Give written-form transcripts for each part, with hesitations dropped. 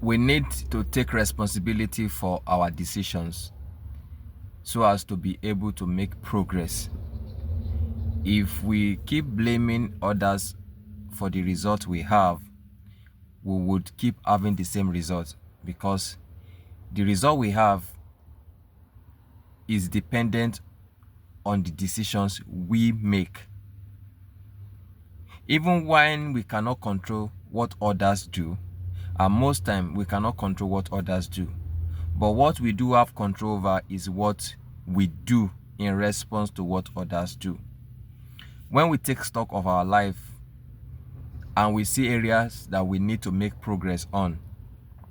we need to take responsibility for our decisions so as to be able to make progress. If we keep blaming others for the result we have, we would keep having the same result, because the result we have is dependent on the decisions we make. Even when we cannot control what others do, and most time we cannot control what others do, but what we do have control over is what we do in response to what others do. When we take stock of our life and we see areas that we need to make progress on,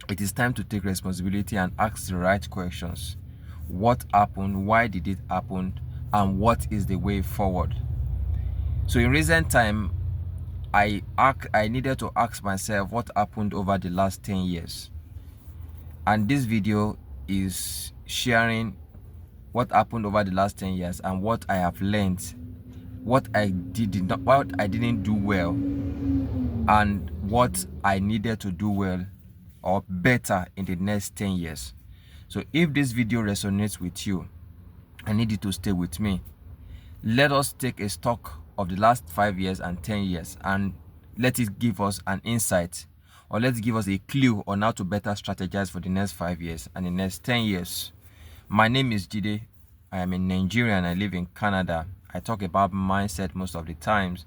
it is time to take responsibility and ask the right questions. What happened? Why did it happen? And what is the way forward? So in recent time, I needed to ask myself what happened over the last 10 years. And this video is sharing what happened over the last 10 years and what I have learned, what I didn't do well, and what I needed to do well or better in the next 10 years. So if this video resonates with you, I need you to stay with me. Let us take a stock of the last 5 years and 10 years and let it give us an insight, or let's give us a clue on how to better strategize for the next 5 years and the next 10 years. My name is Jide. I am a Nigerian. I live in Canada. I talk about mindset most of the times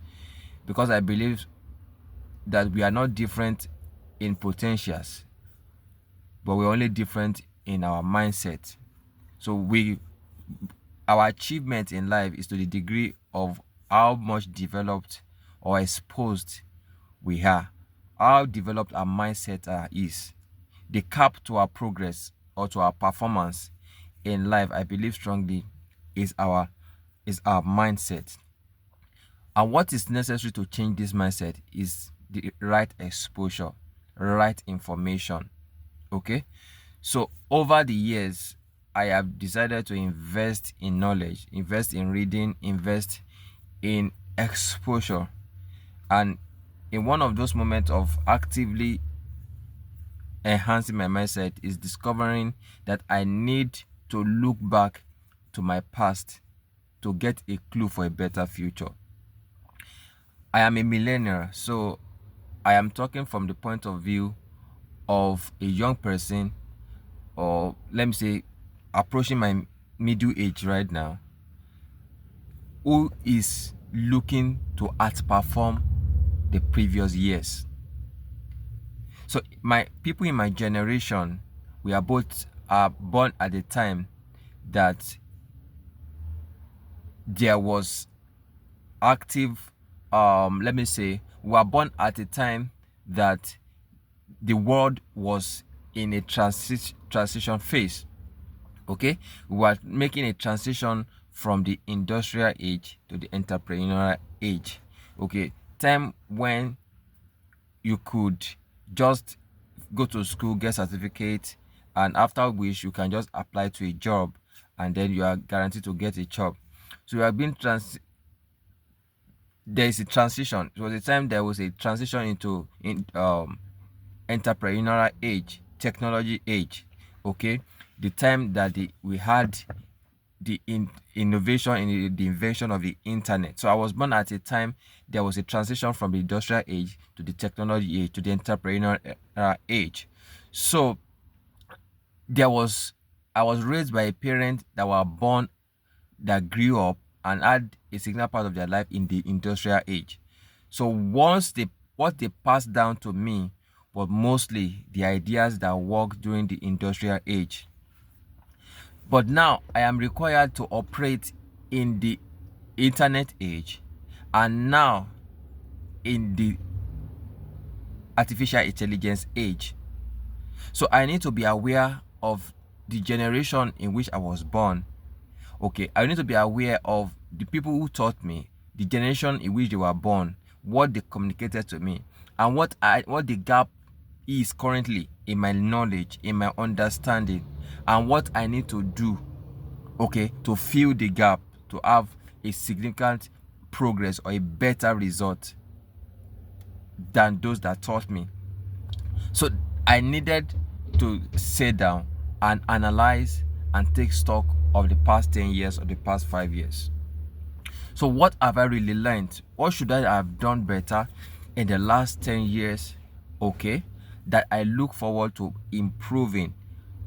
because I believe that we are not different in potentials, but we're only different in our mindset. So our achievement in life is to the degree of how much developed or exposed we are, how developed our mindset is. The cap to our progress or to our performance in life, I believe strongly, is our mindset. And what is necessary to change this mindset is the right exposure, right information. Okay, so over the years, I have decided to invest in knowledge, invest in reading, invest in exposure. And in one of those moments of actively enhancing my mindset is discovering that I need to look back to my past to get a clue for a better future. I am a millennial, so I am talking from the point of view of a young person, or let me say approaching my middle age right now, who is looking to outperform the previous years. So my people in my generation, we are both born at the time that there was active, let me say, we were born at a time that the world was in a transition phase. Okay, we were making a transition from the industrial age to the entrepreneurial age. Okay, time when you could just go to school, get certificate, and after which you can just apply to a job, and then you are guaranteed to get a job. So you have been there is a transition. It was a time there was a transition into entrepreneurial age, technology age. Okay, the time that we had the innovation in the invention of the internet. So I was born at a time there was a transition from the industrial age to the technology age to the entrepreneurial age. So I was raised by a parent that were born, that grew up and had a significant part of their life in the industrial age. So what they passed down to me was mostly the ideas that worked during the industrial age. But now I am required to operate in the internet age, and now in the artificial intelligence age. So I need to be aware of the generation in which I was born. Okay, I need to be aware of the people who taught me, the generation in which they were born, what they communicated to me, and what the gap is currently in my knowledge, in my understanding, and what I need to do, okay, to fill the gap, to have a significant progress or a better result than those that taught me. So I needed to sit down and analyze and take stock of the past 10 years or the past 5 years. So what have I really learned? What should I have done better in the last 10 years, okay, that I look forward to improving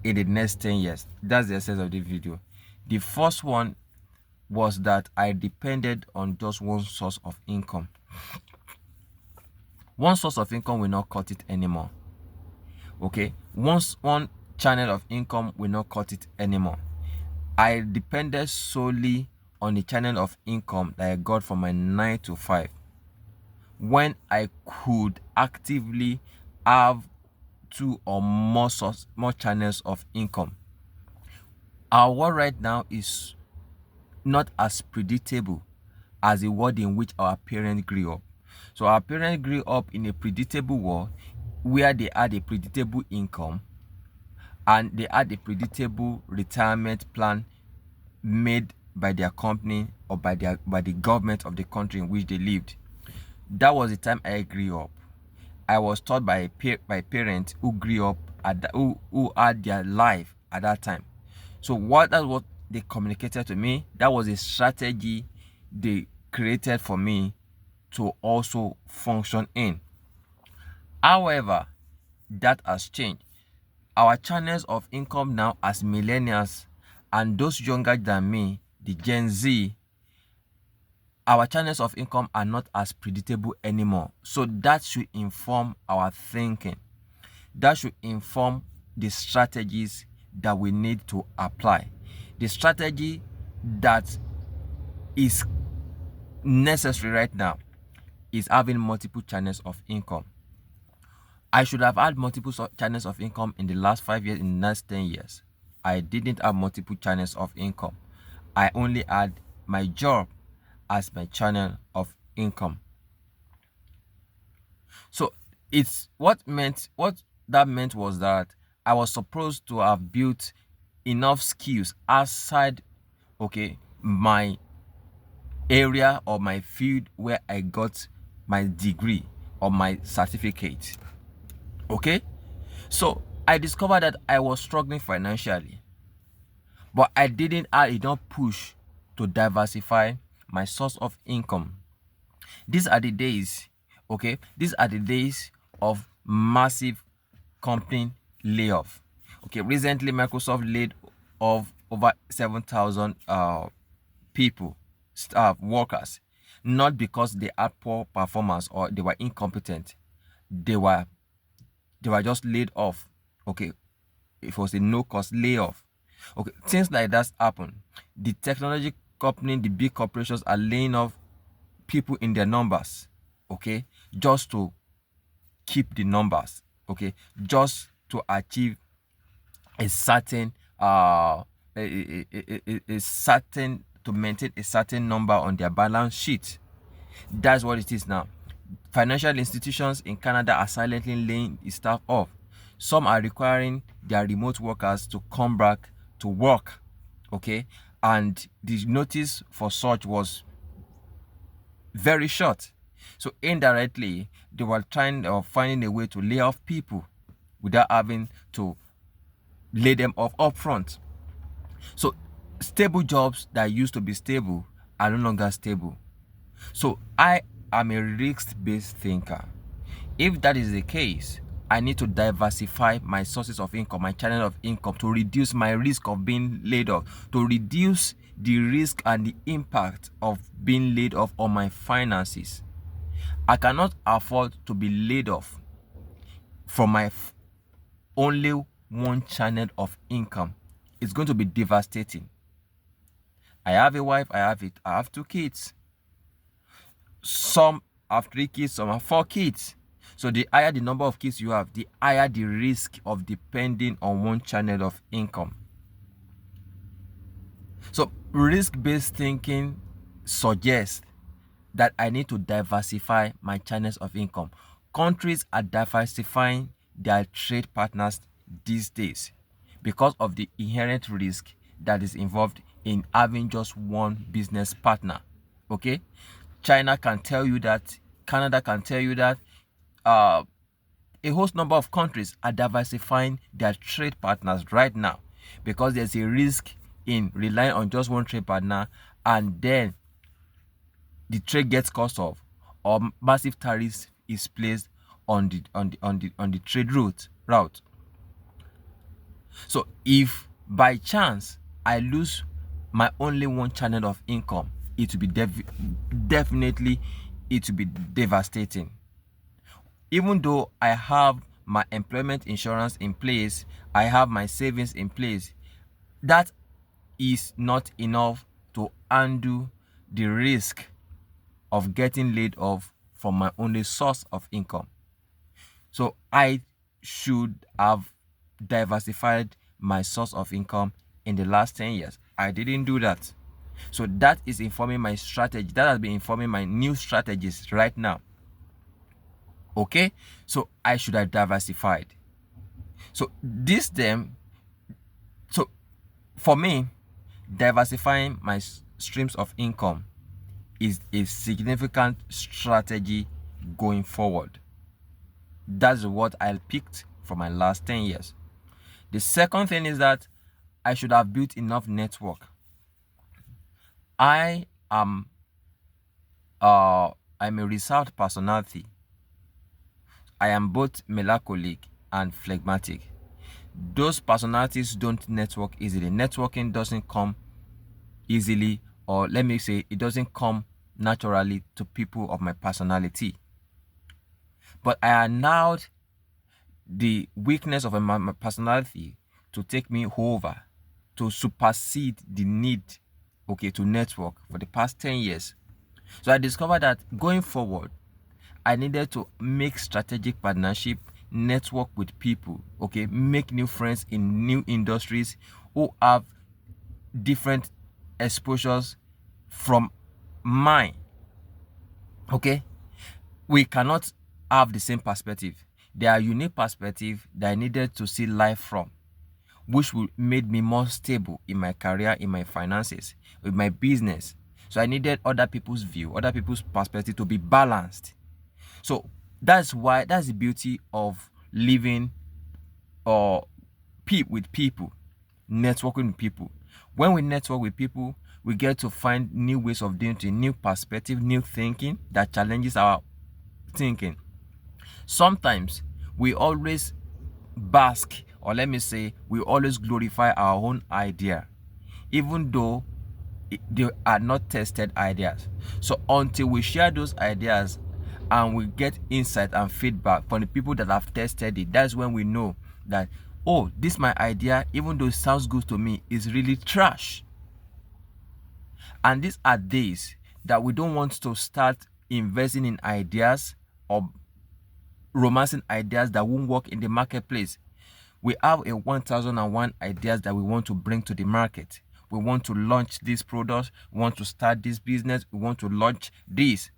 in the next 10 years? That's the essence of the video. The first one was that I depended on just one source of income. One source of income will not cut it anymore. Okay, once one channel of income will not cut it anymore. I depended solely on the channel of income that I got from my 9 to 5 when I could actively have two or more channels of income. Our world right now is not as predictable as the world in which our parents grew up. So our parents grew up in a predictable world where they had a predictable income and they had a predictable retirement plan made by their company or by the government of the country in which they lived. That was the time I grew up. I was taught by parents who grew up who had their life at that time. So that's what they communicated to me. That was a strategy they created for me to also function in. However, that has changed. Our channels of income now as millennials and those younger than me, the Gen Z, our channels of income are not as predictable anymore. So that should inform our thinking. That should inform the strategies that we need to apply. The strategy that is necessary right now is having multiple channels of income. I should have had multiple channels of income in the last 5 years, in the last 10 years. I didn't have multiple channels of income. I only had my job as my channel of income. So what that meant was that I was supposed to have built enough skills outside, okay, my area or my field where I got my degree or my certificate. Okay, so I discovered that I was struggling financially, but I didn't have enough push to diversify my source of income. These are the days, okay, these are the days of massive company layoff. Okay, recently Microsoft laid off over 7,000 people, staff, workers, not because they had poor performance or they were incompetent. They were just laid off. Okay, it was a no-cost layoff. Okay, things like that happen. The technology company, the big corporations are laying off people in their numbers, okay, just to keep the numbers, okay, just to achieve a certain certain to maintain a certain number on their balance sheet. That's what it is now. Financial institutions in Canada are silently laying the staff off. Some are requiring their remote workers to come back to work, okay, and the notice for such was very short. So indirectly, they were trying or finding a way to lay off people without having to lay them off upfront. So stable jobs that used to be stable are no longer stable. So I am a risk-based thinker. If that is the case, I need to diversify my sources of income, my channel of income, to reduce my risk of being laid off, to reduce the risk and the impact of being laid off on my finances. I cannot afford to be laid off from my only one channel of income. It's going to be devastating. I have a wife, I have 2 kids. Some have 3 kids, some have 4 kids. So the higher the number of kids you have, the higher the risk of depending on one channel of income. So risk-based thinking suggests that I need to diversify my channels of income. Countries are diversifying their trade partners these days because of the inherent risk that is involved in having just one business partner. Okay, China can tell you that, Canada can tell you that, a host number of countries are diversifying their trade partners right now because there's a risk in relying on just one trade partner and then the trade gets cut off or massive tariffs is placed on the trade route. So if by chance I lose my only one channel of income, it will be definitely it will be devastating. Even though I have my employment insurance in place, I have my savings in place, that is not enough to undo the risk of getting laid off from my only source of income. So I should have diversified my source of income in the last 10 years. I didn't do that. So that is informing my strategy. That has been informing my new strategies right now. Okay? So I should have diversified. So for me, diversifying my streams of income is a significant strategy going forward. That's what I picked for my last 10 years. The second thing is that I should have built enough network. I'm a reserved personality. I am both melancholic and phlegmatic. Those personalities don't network easily. Networking doesn't come easily, or let me say, it doesn't come naturally to people of my personality. But I allowed the weakness of my personality to take me over, to supersede the need, to network for the past 10 years. So I discovered that going forward, I needed to make strategic partnership, network with people, make new friends in new industries who have different exposures from mine. We cannot have the same perspective. There are unique perspectives that I needed to see life from, which made me more stable in my career, in my finances, with my business. So I needed other people's view, other people's perspective to be balanced. So that's the beauty of living with people, networking with people. When we network with people, we get to find new ways of doing things, new perspective, new thinking that challenges our thinking. Sometimes we always bask, or let me say, we always glorify our own idea, even though they are not tested ideas. So until we share those ideas and we get insight and feedback from the people that have tested it, that's when we know that, oh, this my idea, even though it sounds good to me, is really trash. And these are days that we don't want to start investing in ideas or romancing ideas that won't work in the marketplace. We have a 1001 ideas that we want to bring to the market. We want to launch these products, we want to start this business, we want to launch this.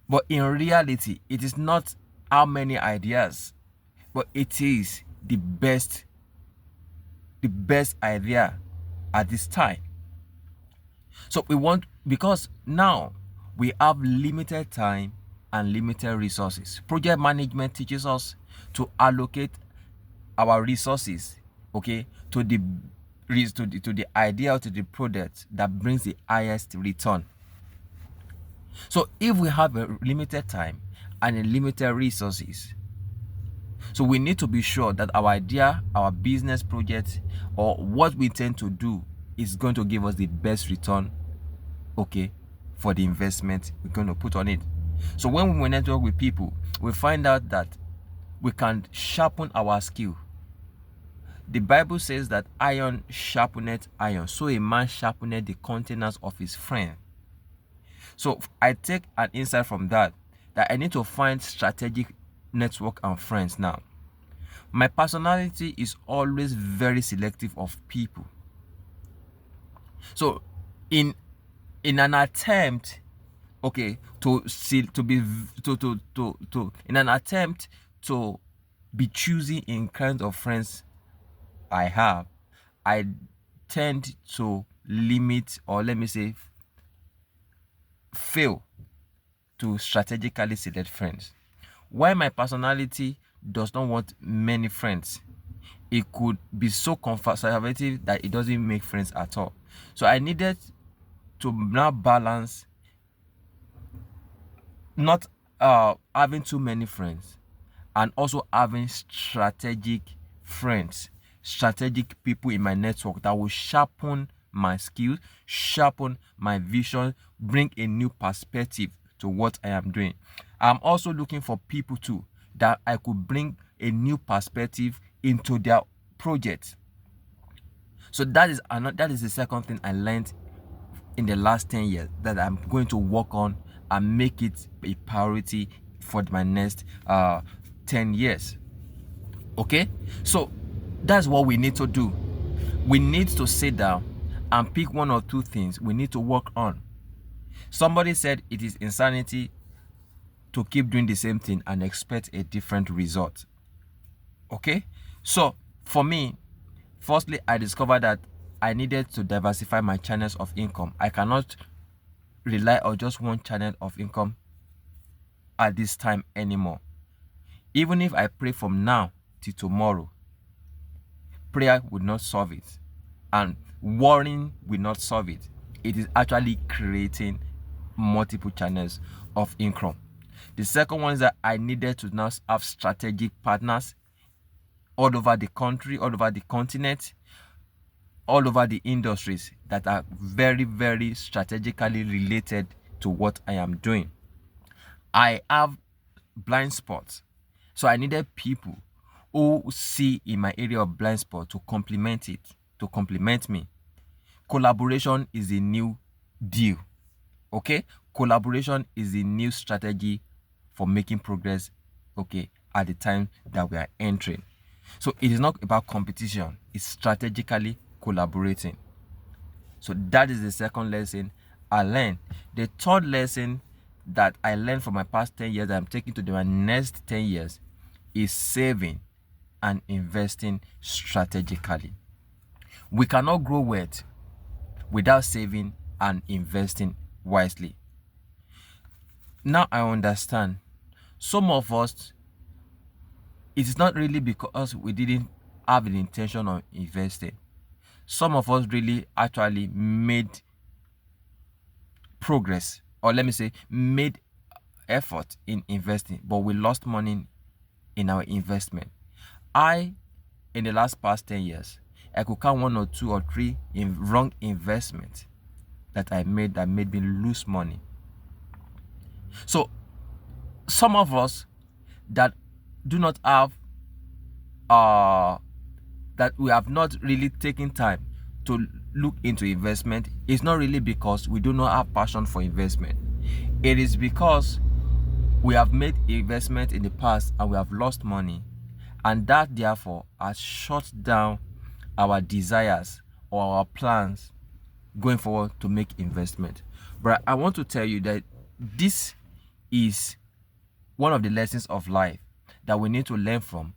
But in reality, it is not how many ideas, but it is the best idea at this time. So because now we have limited time and limited resources. Project management teaches us to allocate our resources, to the idea, to the product that brings the highest return. So if we have a limited time and a limited resources, so we need to be sure that our idea, our business project, or what we intend to do is going to give us the best return, for the investment we're going to put on it. So when we network with people, we find out that we can sharpen our skill. The Bible says that iron sharpeneth iron, so a man sharpeneth the countenance of his friend. So I take an insight from that I need to find strategic network and friends now. My personality is always very selective of people. So in an attempt to be choosy in kinds of friends I have, I tend to limit, or let me say, fail to strategically select friends. Why my personality does not want many friends. It could be so conservative that it doesn't make friends at all. So I needed to now balance not having too many friends and also having strategic friends, strategic people in my network that will sharpen my skills, sharpen my vision, bring a new perspective to what I am doing. I'm also looking for people too that I could bring a new perspective into their project. So that is the second thing I learned in the last 10 years that I'm going to work on and make it a priority for my next 10 years. Okay, so that's what we need to do. We need to sit down and pick one or two things we need to work on. Somebody said it is insanity to keep doing the same thing and expect a different result. Okay, so for me, firstly, I discovered that I needed to diversify my channels of income. I cannot rely on just one channel of income at this time anymore. Even if I pray from now till tomorrow, prayer would not solve it, and worrying will not solve it. It is actually creating multiple channels of income. The second one is that I needed to now have strategic partners all over the country, all over the continent, all over the industries that are very, very strategically related to what I am doing. I have blind spots, so I needed people who see in my area of blind spot to complement it, to complement me. Collaboration is a new deal. Okay, collaboration is a new strategy for making progress, okay, at the time that we are entering. So it is not about competition, it's strategically collaborating. So that is the second lesson I learned. The third lesson that I learned from my past 10 years that I'm taking to my next 10 years is saving and investing strategically. We cannot grow wealth without saving and investing wisely. Now I understand. Some of us, it is not really because we didn't have the intention of investing. Some of us really actually made progress, or let me say made effort in investing, but we lost money in our investment. In the last past 10 years, I could count one or two or three wrong investments that I made that made me lose money. So some of us that do not have that we have not really taken time to look into investment, it's not really because we do not have passion for investment. It is because we have made investment in the past and we have lost money, and that therefore has shut down our desires or our plans going forward to make investment. But I want to tell you that this is one of the lessons of life that we need to learn from.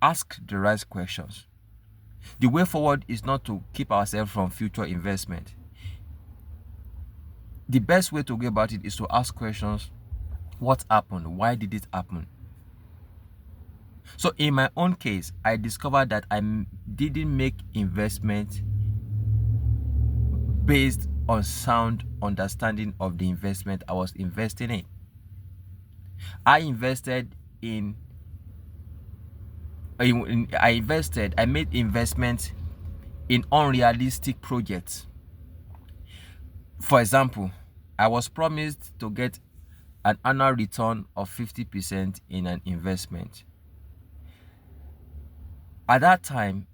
Ask the right questions. The way forward is not to keep ourselves from future investment. The best way to go about it is to ask questions. What happened? Why did it happen? So in my own case, I discovered that I didn't make investment based on sound understanding of the investment I was investing in. I made investments in unrealistic projects. For example, I was promised to get an annual return of 50% in an investment. At that time,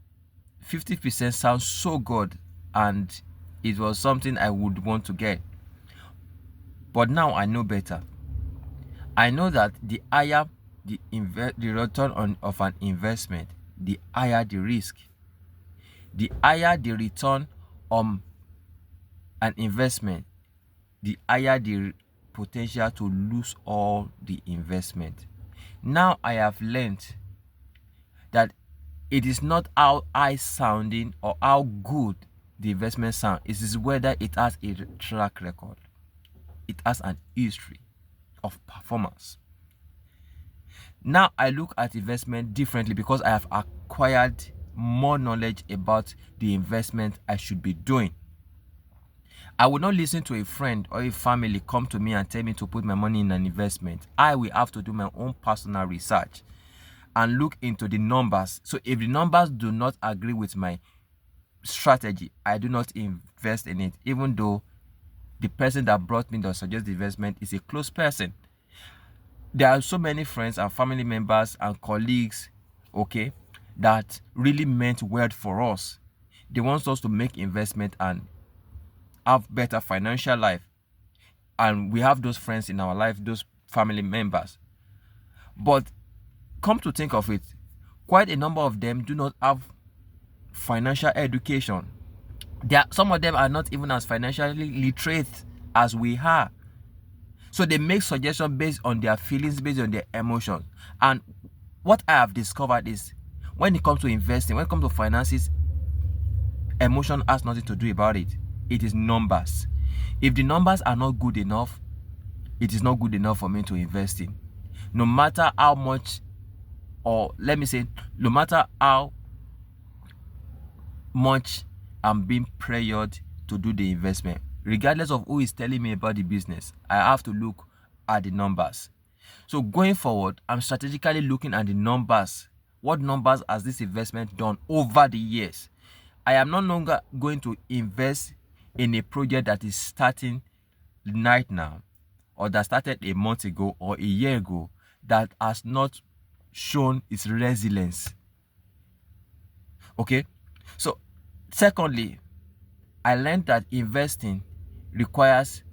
50% sounds so good and it was something I would want to get. But now I know better. I know that the higher the return of an investment, the higher the risk. The higher the return on an investment, the higher the potential to lose all the investment. Now I have learned that it is not how high sounding or how good the investment sound. It is whether it has a track record. It has an history of performance. Now I look at investment differently because I have acquired more knowledge about the investment I should be doing. I will not listen to a friend or a family come to me and tell me to put my money in an investment. I will have to do my own personal research and look into the numbers. So if the numbers do not agree with my strategy, I do not invest in it, even though the person that brought me the suggested investment is a close person. There are so many friends and family members and colleagues, okay, that really meant well for us. They want us to make investment and have better financial life, and we have those friends in our life, those family members. But come to think of it, quite a number of them do not have financial education. Some of them are not even as financially literate as we are. So they make suggestions based on their feelings, based on their emotions. And what I have discovered is, when it comes to investing, when it comes to finances, emotion has nothing to do about it. It is numbers. If the numbers are not good enough, it is not good enough for me to invest in. No matter how much, or let me say, no matter how much I'm being pressured to do the investment, regardless of who is telling me about the business, I have to look at the numbers. So going forward, I'm strategically looking at the numbers. What numbers has this investment done over the years? I am no longer going to invest in a project that is starting right now, or that started a month ago or a year ago, that has not shown its resilience. Okay, so secondly, I learned that investing requires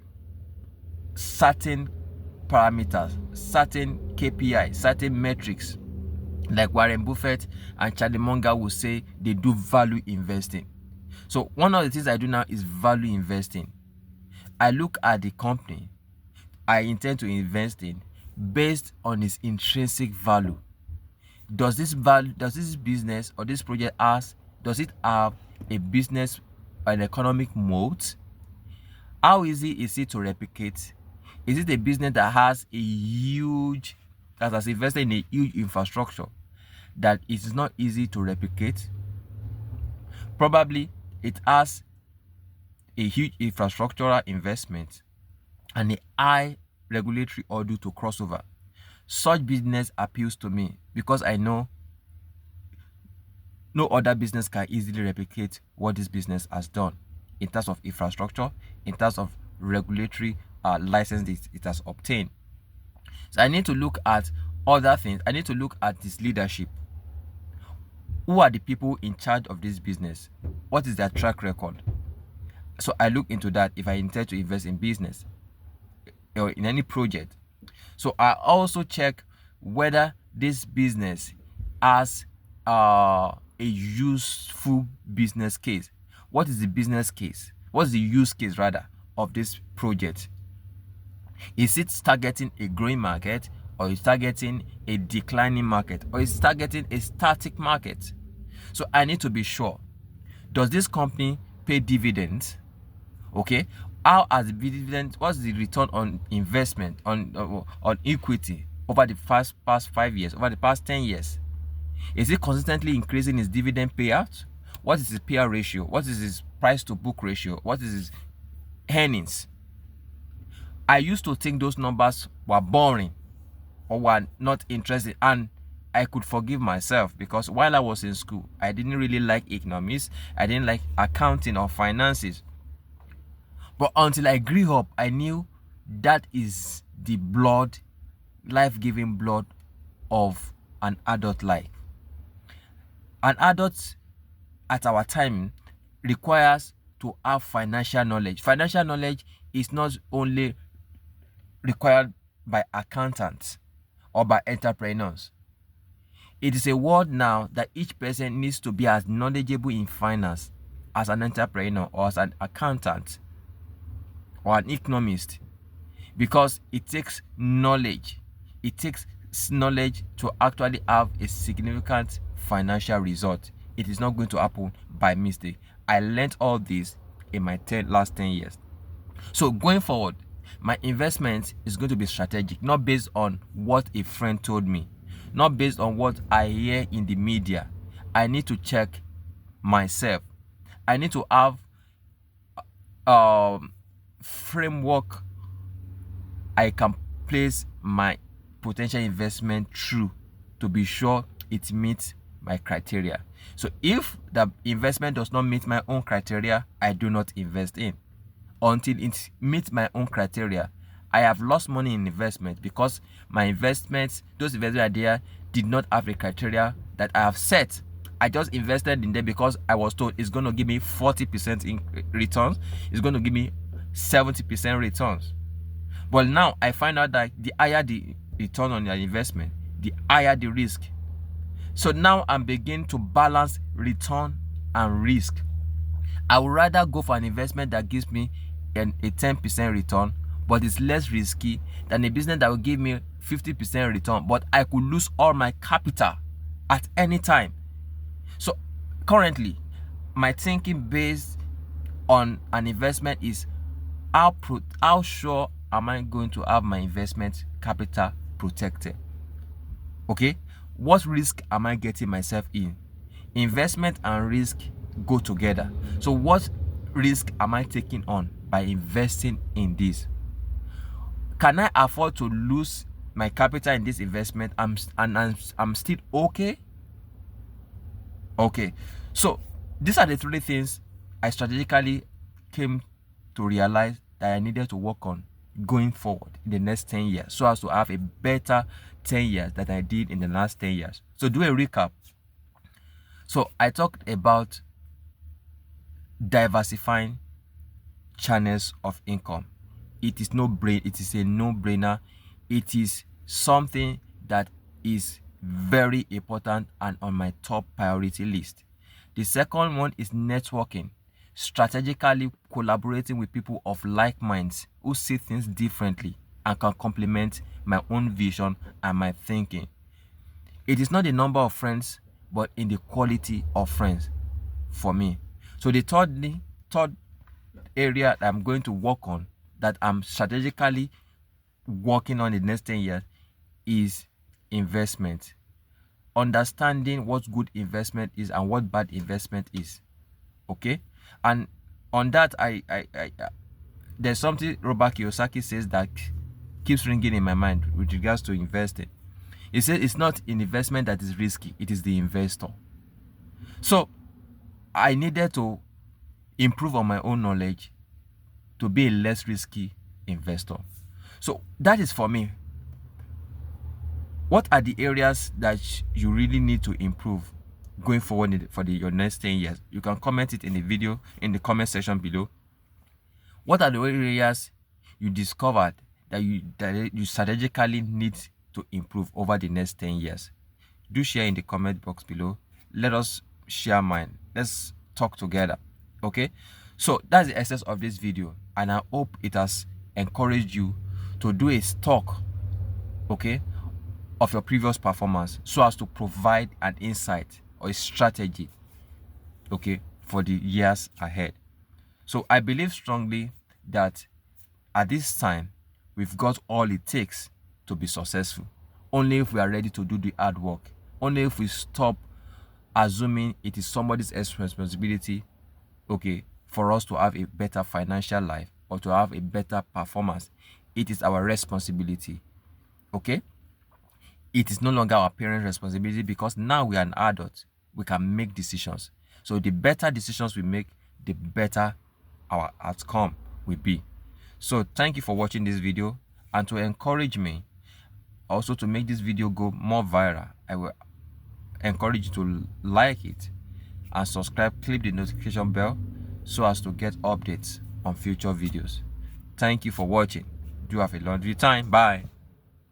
certain parameters, certain KPI, certain metrics. Like Warren Buffett and Charlie Munger will say, they do value investing. So one of the things I do now is value investing. I look at the company I intend to invest in based on its intrinsic value. Does this business or this project does it have a business, an economic moat? How easy is it to replicate? Is it a business that has invested in a huge infrastructure that it is not easy to replicate? Probably it has a huge infrastructural investment and a high regulatory order to cross over. Such business appeals to me because I know no other business can easily replicate what this business has done in terms of infrastructure, in terms of regulatory license it has obtained. So I need to look at other things. I need to look at this leadership. Who are the people in charge of this business? What is their track record? So I look into that if I intend to invest in business or in any project. So I also check whether this business has a useful business case. What is the business case? What's the use case rather of this project? Is it targeting a growing market, or is targeting a declining market, or is targeting a static market? So I need to be sure. Does this company pay dividends? Okay, how has the dividend, what's the return on investment on equity over the past 5 years, over the past 10 years? Is it consistently increasing its dividend payout? What is its payout ratio? What is its price to book ratio? What is its earnings? I used to think those numbers were boring or were not interesting, and I could forgive myself because while I was in school, I didn't really like economics. I didn't like accounting or finances. But until I grew up, I knew that is the blood, life-giving blood of an adult life. An adult at our time requires to have financial knowledge. Financial knowledge is not only required by accountants or by entrepreneurs. It is a world now that each person needs to be as knowledgeable in finance as an entrepreneur or as an accountant or an economist, because it takes knowledge. It takes knowledge to actually have a significant financial result. It is not going to happen by mistake. I learned all this in my last 10 years. So going forward, my investment is going to be strategic, not based on what a friend told me, not based on what I hear in the media. I need to check myself. I need to have framework I can place my potential investment through to be sure it meets my criteria. So if the investment does not meet my own criteria, I do not invest in until it meets my own criteria. I have lost money in investment because my investments, those investment idea, did not have a criteria that I have set. I just invested in them because I was told it's going to give me 40% in returns. It's going to give me 70% returns. But now I find out that the higher the return on your investment, the higher the risk. So now I'm beginning to balance return and risk. I would rather go for an investment that gives me a 10% return, but it's less risky than a business that will give me 50% return, but I could lose all my capital at any time. So currently, my thinking based on an investment is how sure am I going to have my investment capital protected? Okay, what risk am I getting myself in? Investment and risk go together. So what risk am I taking on by investing in this? Can I afford to lose my capital in this investment and I'm still okay? Okay, so these are the three things I strategically came to realize that I needed to work on going forward in the next 10 years so as to have a better 10 years than I did in the last 10 years. So do a recap. So I talked about diversifying channels of income. It is a no-brainer. It is something that is very important and on my top priority list. The second one is networking, strategically collaborating with people of like minds who see things differently and can complement my own vision and my thinking. It is not the number of friends, but in the quality of friends for me. So the third area that I'm going to work on, that I'm strategically working on in the next 10 years, is investment. Understanding what good investment is and what bad investment is. Okay? And on that, there's something Robert Kiyosaki says that keeps ringing in my mind with regards to investing. He says it's not an investment that is risky, it is the investor. So I needed to improve on my own knowledge to be a less risky investor. So that is for me. What are the areas that you really need to improve going forward for your next 10 years? You can comment it in the video, in the comment section below. What are the areas you discovered that you strategically need to improve over the next 10 years? Do share in the comment box below. Let us share mine. Let's talk together. Okay? So that's the essence of this video, and I hope it has encouraged you to do a stock, okay, of your previous performance so as to provide an insight or a strategy, okay, for the years ahead. So I believe strongly that at this time we've got all it takes to be successful, only if we are ready to do the hard work, only if we stop assuming it is somebody else's responsibility, okay, for us to have a better financial life or to have a better performance. It is our responsibility. Okay, it is no longer our parents' responsibility because now we are an adult. We can make decisions. So the better decisions we make, the better our outcome will be. So thank you for watching this video, and to encourage me also to make this video go more viral, I will encourage you to like it and subscribe, click the notification bell so as to get updates on future videos. Thank you for watching. Do have a lovely time. Bye.